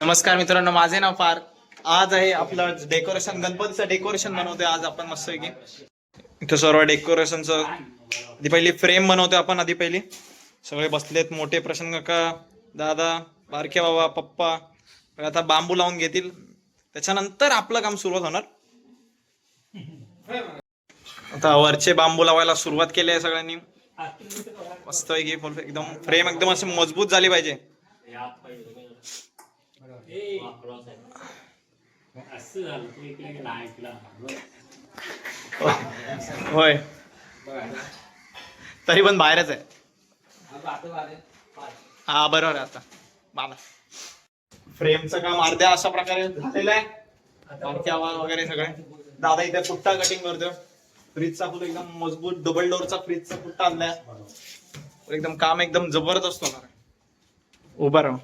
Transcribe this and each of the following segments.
नमस्कार मित्रांनो, माझे नाव पार्थ. आज आहे आपलं डेकोरेशन, गणपतीचं डेकोरेशन बनवतोय आज आपण मस्त की इथं सर्व डेकोरेशनचं आधी पहिली फ्रेम बनवतोय आपण. आधी पहिली सगळे बसलेत, मोठे प्रशांत काका, दादा, बारके बाबा, पप्पा. आता बांबू लावून घेतील, त्याच्यानंतर आपलं काम सुरुवात होणार. आता वरचे बांबू लावायला सुरुवात केली आहे सगळ्यांनी. मस्त आहे की एकदम फ्रेम एकदम अशी मजबूत झाली पाहिजे. होय, तरी पण बाहेरच आहे. हा बरोबर आहे. आता बाबा फ्रेमचं काम अर्ध्या अशा प्रकारे झालेलं आहे. बारके आवाज वगैरे सगळे. दादा इथे पुट्टा कटिंग करतो. फ्रीजचा फुल एकदम मजबूत डबल डोअरचा फ्रीजचा पुट्टा आणलाय. एकदम काम एकदम जबरदस्त होणार आहे. उभा राहा.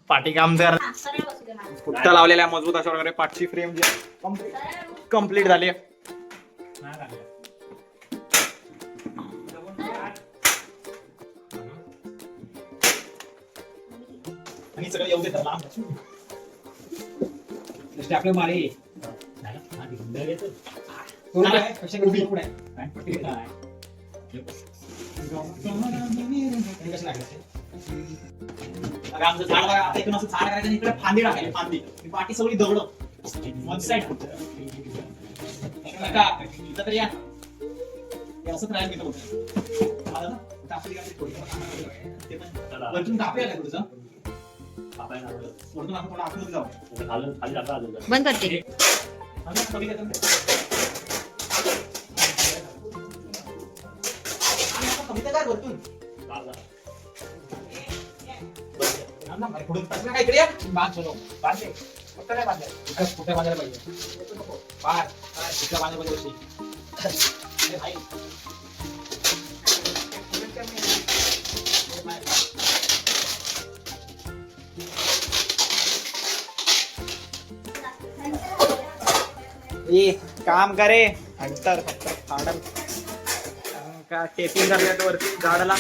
पाठी काम कर. पुट्टा लावलेला आहे मजबूत अशा प्रकारे. पाठची फ्रेम जी कम्प्लीट झाली आहे. आणि सगळं येऊ देतात लांब. आपल्या मारे आमचं झाड बघा. आता इकडून असं झाड करायचं आणि इकडे फांदी टाकायची. फांदी पाठी सगळी दगड साईड इथं तर या असंच राहील. मी वरतून कापूया का तुझं? वरतून आपण थोडं आतमध्ये जाऊ. बंद करते. काय वरतून काय इकडे बांध चलो बांधे कुठं नाही बांधले. कुठे बांधायला पाहिजे. बाहेर कुठल्या बांधायला पाहिजे. काम करे अंतर फक्त फाडल का टेपिंग करण्यात वरती झाडाला.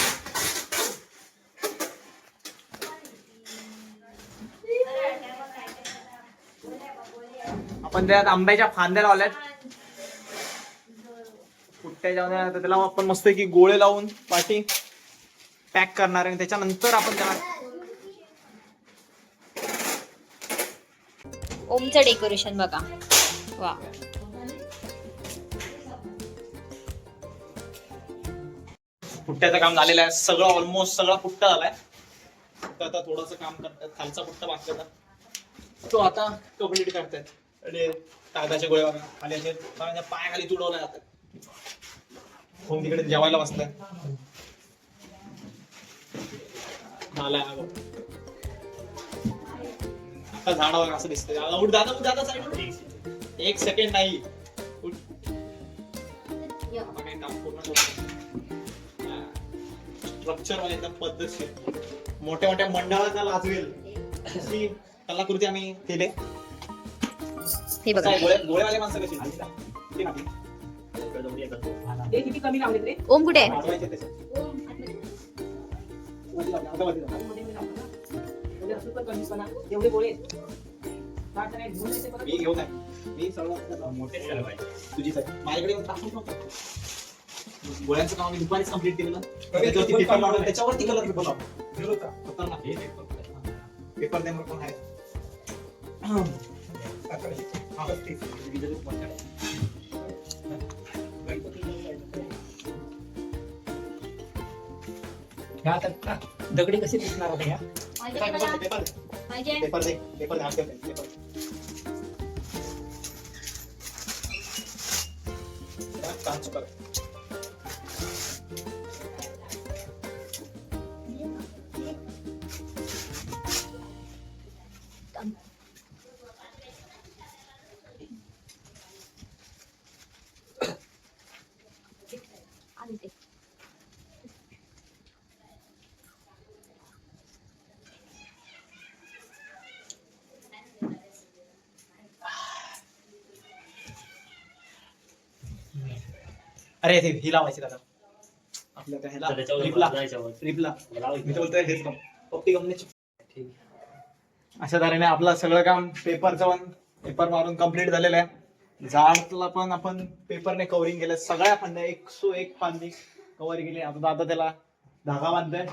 आपण त्यात आंब्याच्या फांद्या लावल्यात पुट्ट्याच्या. त्याला आपण मस्त की गोळे लावून पाठी पॅक करणार आहे. त्याच्यानंतर आपण त्याला ओमचं डेकोरेशन बघा. वा, पुट्ट्याचं काम झालेलं आहे. सगळं ऑलमोस्ट सगळा पुट्टा झालाय. आता थोडंसं काम करतात. खालचा पुट्टा बाकी होता तो आता कम्प्लीट करतायत. आणि कागदाच्या गोळ्या खाली असे पायाखाली तुडवलाय. आता होम तिकडे जेवायला बसलाय. झालाय आता झाडावर असं दिसतंय. उठ दादा, उठ दादा साईड. एक सेकंड नाही. स्ट्रक्चर मध्ये एकदम पद्धतशीर मोठ्या मोठ्या मंडळाचा लाजवेल अशी कलाकृती आम्ही केले. हे बघा. गोळेवाले माणसं कशी किती कमी लावले रे. ओम कुठे आहे? एवढे गोळे मी घेऊन आहे. मी सगळं मोठे तुझी माझ्याकडे गोळ्यांचं काम मी दुपारीच कम्प्लीट केलेलं. त्याच्यावरती कलर पेपर देणार पण आहे. दगडी कसे दिसणार होते या पेपर दे. पेपर अरे ही लावायची दादा. आपल्या त्या ह्याला, तर त्याच्यावर रिपला जायच्यावर. रिपला लाव मी इथं. तर बोलतोय हेच काम पप्पी कंपनीची. अशा तऱ्हेने आपलं सगळं काम पेपरचं पण पेपर मारून कम्प्लीट झालेलं आहे. झाडला पण आपण पेपरने कव्हरिंग केलं, सगळ्या फांद्या 101 फांदी कव्हर केली. आता दादा त्याला धागा बांधतोय.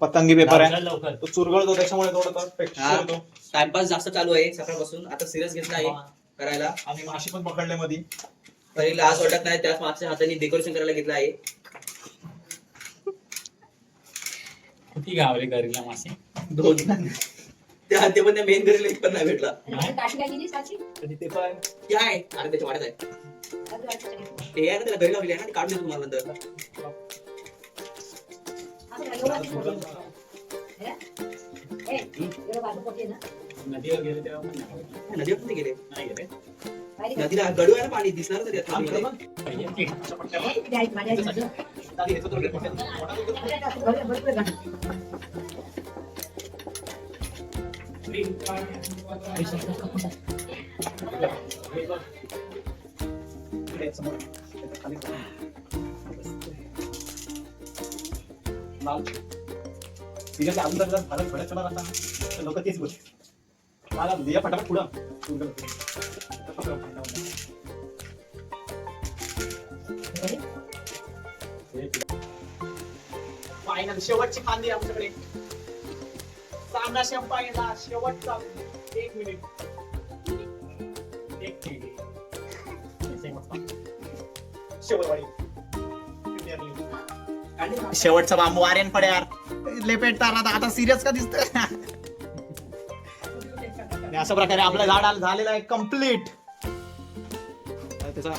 पतंगी पेपर आहे, चल लवकर. तो चुरगळतो त्याच्यामुळे थोडं टेक्स्चर होतो. टाइमपास जास्त चालू आहे सकाळपासून. आता सिरियस घेतला आहे करायला. आणि माशी पण पकडले मध्ये. तरी लाज वाटत नाही, त्याच मागच्या हाताने डेकोरेशन करायला घेतलं आहे. किती गावले घरीला मासे. 2 त्या ते पण त्या मेन घरी पण नाही भेटला. काशी काय केली साची आणि ते पण ते आहे अरे त्याच्या वाड्यात आहे. ते आहे ना, त्याला घरी लावली आहे ना, ते काढून देतो तुम्हाला नंतर. नदीवर गेले तेव्हा पण नाही. नदीवर पण गेले. नाही गेले. नदीला गडू आहे ना, पाणी दिसणार तर काम त्यात. कर लोक तेच बोलते मला दिया फटाफट पुढं. फायनल शेवटची फांदी आमच्याकडे. सामना शंपाईला शेवटचा 1 मिनिट. शेवटवाडी शेवटचा बांबू आर्यन पड्यार लेपेटताना आता सिरियस का दिसतोय. आणि अशा प्रकारे आपलं झाड झालेलं आहे कम्प्लीट. त्याचा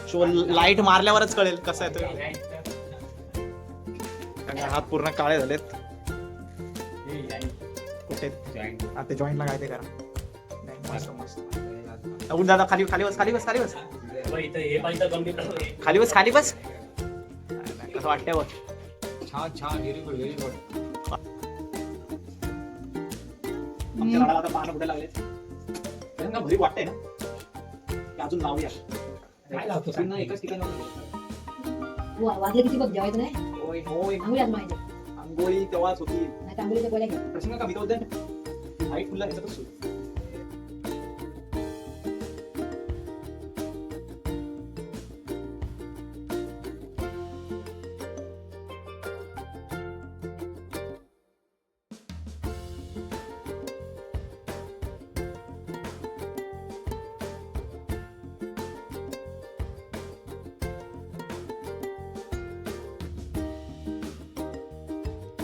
शो लाईट मारल्यावरच कळेल कसं आहे तो. कारण हात पूर्ण काळे झालेत. कुठे ते जॉईंटला काय ते करा. नाही, मस्त मस्त. उठ दादा खाली खाली बस खाली बस खाली बस इथं हे पाहिजे कम्प्लीट खाली बस खाली बस. कसं वाटतंय बघ. छान छान व्हेरी गुड व्हेरी गुड. आमच्या झाडाला आता पानं कुठे लागले त्यांना घरी वाटतंय ना की अजून लावूया. काय लावतो सांग? पूर्ण एकाच ठिकाणी वाजले किती बघ जेवायचं नाही होय होय. आंघोळी आज माहिती आंघोळी तेव्हाच होती. नाही तर आंघोळीच्या गोळ्या घे प्रश्न का भीत होते हाईट फुल ह्याच्यातच